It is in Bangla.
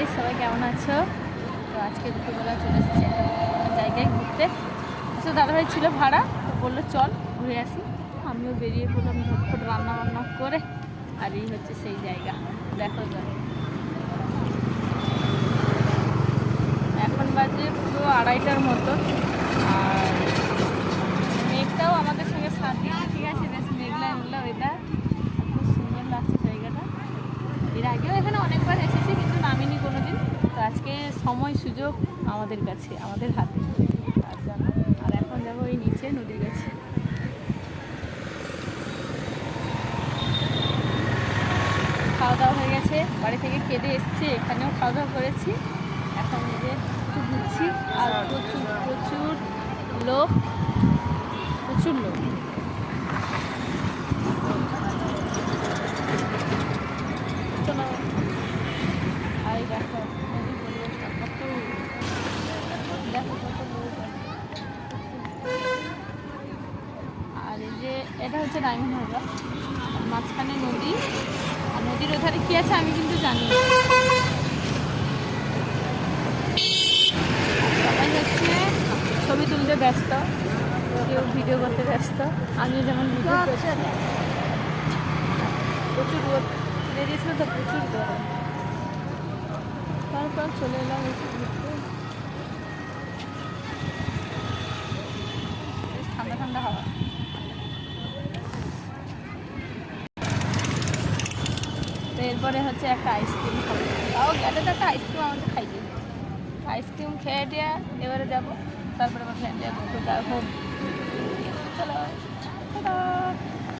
হাই, সবাই কেমন আছো? তো আজকে দুপুরবেলা চলে এসেছি একটা জায়গায় ঘুরতে। তো দাদাভাই ছিল ভাড়া, তো বললো চল ঘুরে আসি। আমিও বেরিয়ে পড়লাম ঝটফট রান্না বান্না করে। আর এই হচ্ছে সেই জায়গা, দেখো যাও। এখন বাজে পুরো 2:30টার মতো। আর মেঘটাও আমাদের সঙ্গে সাথ দিচ্ছে, ঠিক আছে, বেশ মেঘলা মেঘলা ওয়েদার। খুব সুন্দর লাগছে জায়গাটা। এর আগেও এখানে অনেকবার এসেছি, কিন্তু নামিনি কোনো দিন। তো আজকে সময় সুযোগ আমাদের কাছে, আমাদের হাতে, তার জন্য। আর এখন যাবো ওই নিচে নদীর কাছে। খাওয়া দাওয়া হয়ে গেছে, বাড়ি থেকে কেটে এসছি, এখানেও খাওয়া দাওয়া করেছি। এখন এই যে একটু ঘুরছি। আর প্রচুর প্রচুর লোক, প্রচুর লোক। চলো, আর দেখো নদীর পরিবেশটা কত, দেখো কত লোক। আর এই যে এটা হচ্ছে ডায়মন্ড হারবার, মাঝখানে নদী। আর নদীর ওধারে কী আছে আমি কিন্তু জানি না। সবাই হচ্ছে ছবি তুলতে ব্যস্ত, কেউ ভিডিও করতে ব্যস্ত। আমিও যেমন ভিডিও করছি। প্রচুর রোদ বেরিয়েছিল, তো প্রচুর গরম। তারপর চলে এলাম একটু ঘুরতে। ঠান্ডা ঠান্ডা হাওয়া। তো এরপরে হচ্ছে একটা আইসক্রিম খাবো। তাও গেলে তো একটা আইসক্রিম আমাকে খাইয়ে, আইসক্রিম খেয়ে দিয়ে এবারে যাবো। তারপরে আমার ফ্রেন্ডে যাবো।